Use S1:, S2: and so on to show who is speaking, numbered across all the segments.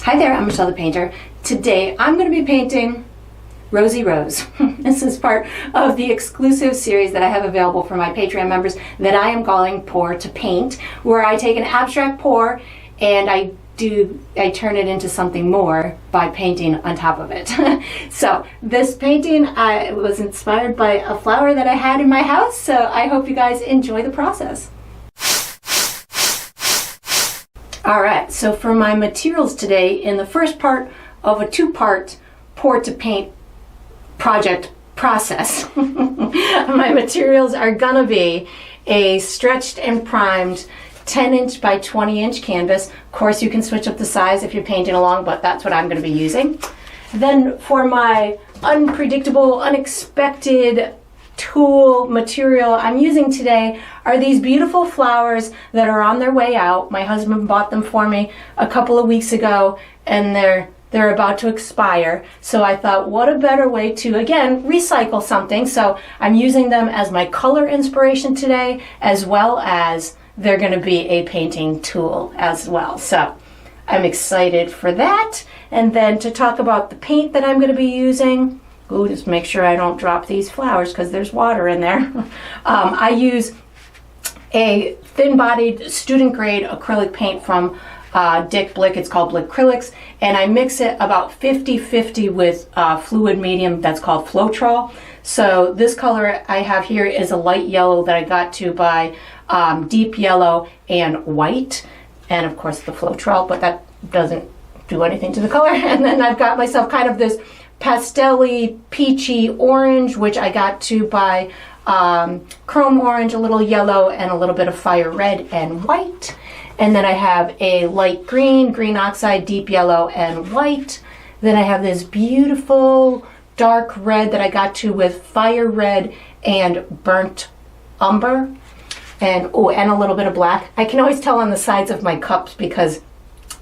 S1: Hi there, I'm Michelle the Painter. Today I'm going to be painting Rosy Rose. This is part of the exclusive series that I have available for my Patreon members that I am calling Pour to Paint, where I take an abstract pour and I turn it into something more by painting on top of it. So this painting was inspired by a flower that I had in my house, so I hope you guys enjoy the process. Alright, so for my materials today, in the first part of a two-part pour to paint project process, my materials are gonna be a stretched and primed 10-inch by 20-inch canvas. Of course, you can switch up the size if you're painting along, but that's what I'm going to be using. Then for my unpredictable, unexpected tool material I'm using today are these beautiful flowers that are on their way out. My husband bought them for me a couple of weeks ago, and they're about to expire. So I thought, what a better way to, again, recycle something. So I'm using them as my color inspiration today, as well as they're going to be a painting tool as well. So I'm excited for that. And then to talk about the paint that I'm going to be using, just make sure I don't drop these flowers because there's water in there. I use a thin-bodied student-grade acrylic paint from Dick Blick. It's called Acrylics, and I mix it about 50-50 with fluid medium that's called Floetrol. So this color I have here is a light yellow that I got to by deep yellow and white, and of course the Floetrol, but that doesn't do anything to the color. And then I've got myself kind of this pastel-y, peachy orange, which I got to by chrome orange, a little yellow, and a little bit of fire red and white. And then I have a light green, green oxide, deep yellow, and white. Then I have this beautiful dark red that I got to with fire red and burnt umber. And a little bit of black. I can always tell on the sides of my cups because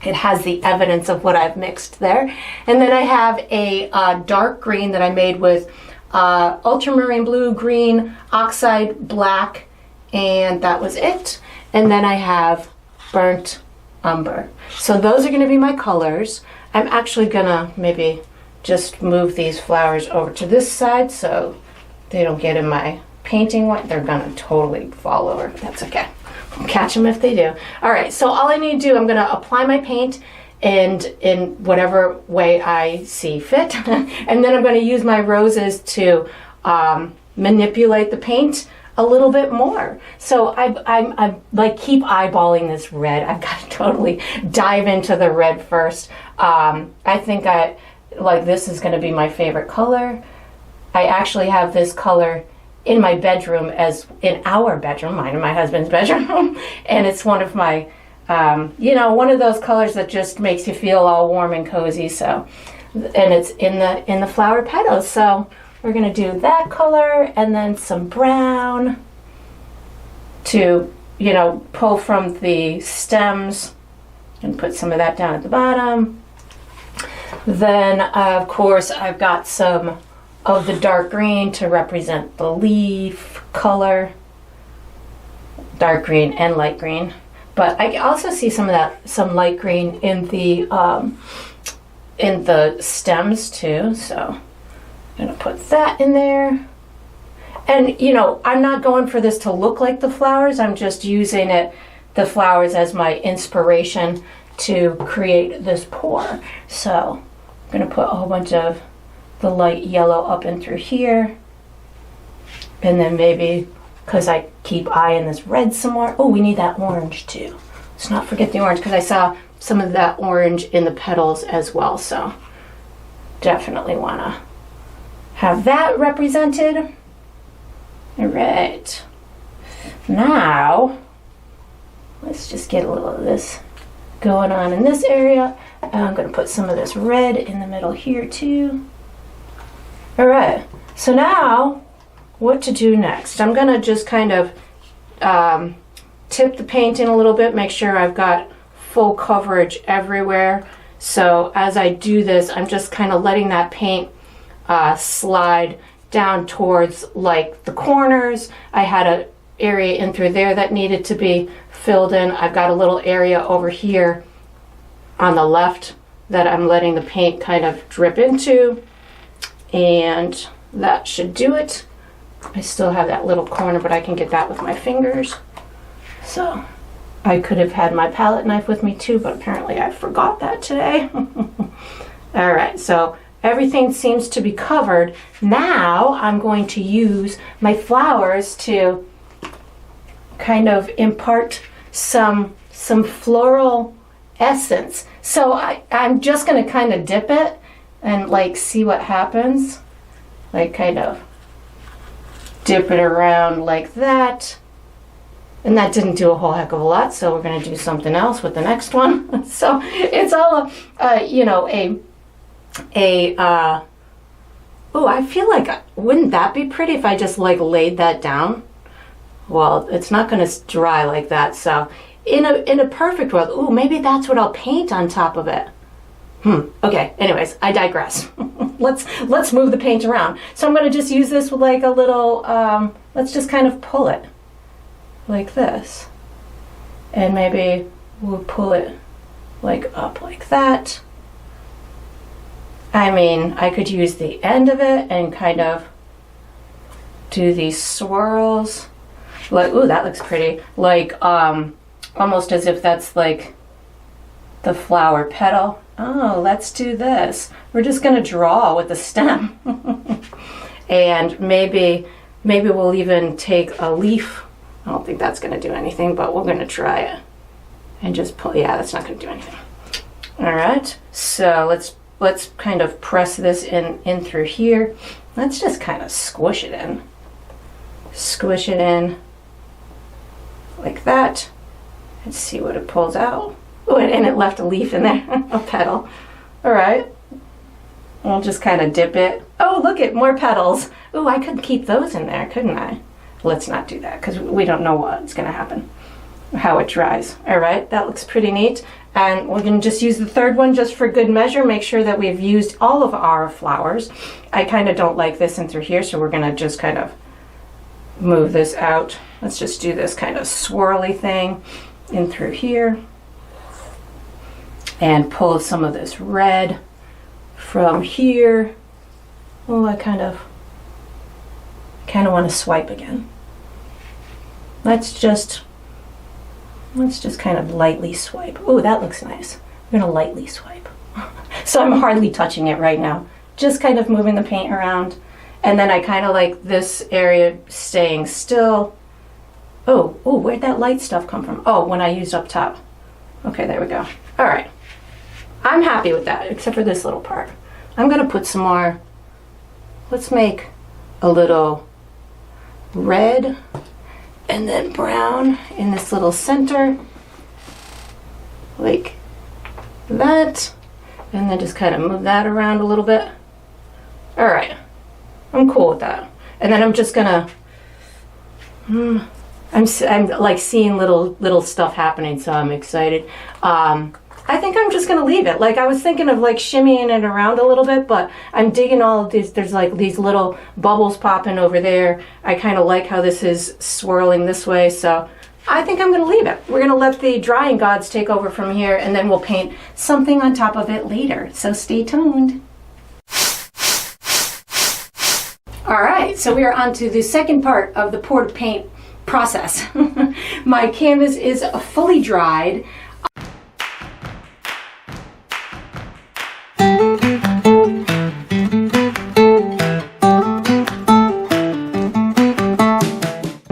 S1: it has the evidence of what I've mixed there. And then I have a dark green that I made with ultramarine blue, green, oxide, black, and that was it. And then I have burnt umber. So those are going to be my colors. I'm actually gonna maybe just move these flowers over to this side so they don't get in my painting. They're gonna totally fall over. That's okay. I'll catch them if they do. All right, so all I need to do, I'm gonna apply my paint and in whatever way I see fit. And then I'm gonna use my roses to manipulate the paint a little bit more. So I'm like keep eyeballing this red. I've got to totally dive into the red first. I think this is gonna be my favorite color. I actually have this color in my bedroom, as in our bedroom, mine and my husband's bedroom, and it's one of my, one of those colors that just makes you feel all warm and cozy. So, and it's in the flower petals. So we're gonna do that color and then some brown to, pull from the stems and put some of that down at the bottom. Then, of course, I've got some of the dark green to represent the leaf color, dark green and light green. But I also see some light green in the stems too. So I'm gonna put that in there. And I'm not going for this to look like the flowers. I'm just using the flowers as my inspiration to create this pour. So I'm gonna put a whole bunch of the light yellow up and through here, and then maybe, because I keep eyeing this red some more, we need that orange too. Let's not forget the orange, because I saw some of that orange in the petals as well, so definitely want to have that represented. All right, now let's just get a little of this going on in this area. I'm going to put some of this red in the middle here too. All right, so now what to do next? I'm gonna just kind of tip the paint in a little bit, make sure I've got full coverage everywhere. So as I do this, I'm just kind of letting that paint slide down towards like the corners. I had an area in through there that needed to be filled in. I've got a little area over here on the left that I'm letting the paint kind of drip into, and that should do it. I still have that little corner, but I can get that with my fingers. So I could have had my palette knife with me too, but apparently I forgot that today. All right, so everything seems to be covered. Now I'm going to use my flowers to kind of impart some floral essence. So I'm just going to kind of dip it and like see what happens. Like kind of dip it around like that. And that didn't do a whole heck of a lot, so we're going to do something else with the next one. So it's all you know, oh, I feel like, wouldn't that be pretty if I just like laid that down? Well, it's not going to dry like that, so in a perfect world, ooh, maybe that's what I'll paint on top of it. Okay, anyways, I digress. Let's move the paint around. So I'm going to just use this with like a little, let's just kind of pull it like this. And maybe we'll pull it like up like that. I mean, I could use the end of it and kind of do these swirls. Like, ooh, that looks pretty. Like, almost as if that's like the flower petal. Oh, let's do this. We're just gonna draw with the stem. And maybe we'll even take a leaf. I don't think that's gonna do anything, but we're gonna try it. And just pull, yeah, that's not gonna do anything. All right, so let's kind of press this in through here. Let's just kind of squish it in. Squish it in like that. Let's see what it pulls out. Oh, and it left a leaf in there, a petal. All right, we'll just kind of dip it. Oh, look at more petals. Oh, I could keep those in there, couldn't I? Let's not do that because we don't know what's gonna happen, how it dries. All right, that looks pretty neat. And we're gonna just use the third one just for good measure, make sure that we've used all of our flowers. I kind of don't like this in through here, so we're gonna just kind of move this out. Let's just do this kind of swirly thing in through here and pull some of this red from here. Oh, I kind of want to swipe again. Let's just kind of lightly swipe. Oh, that looks nice. I'm gonna lightly swipe. So I'm hardly touching it right now. Just kind of moving the paint around. And then I kind of like this area staying still. Oh, where'd that light stuff come from? Oh, when I used up top. Okay, there we go. All right. I'm happy with that, except for this little part. I'm gonna put some more, let's make a little red and then brown in this little center, like that. And then just kind of move that around a little bit. All right, I'm cool with that. And then I'm just gonna, I'm like seeing little stuff happening, so I'm excited. I think I'm just gonna leave it. Like I was thinking of like shimmying it around a little bit, but I'm digging all of these. There's like these little bubbles popping over there. I kind of like how this is swirling this way, so I think I'm gonna leave it. We're gonna let the drying gods take over from here, and then we'll paint something on top of it later. So stay tuned. All right, so we are on to the second part of the pour to paint process. My canvas is fully dried.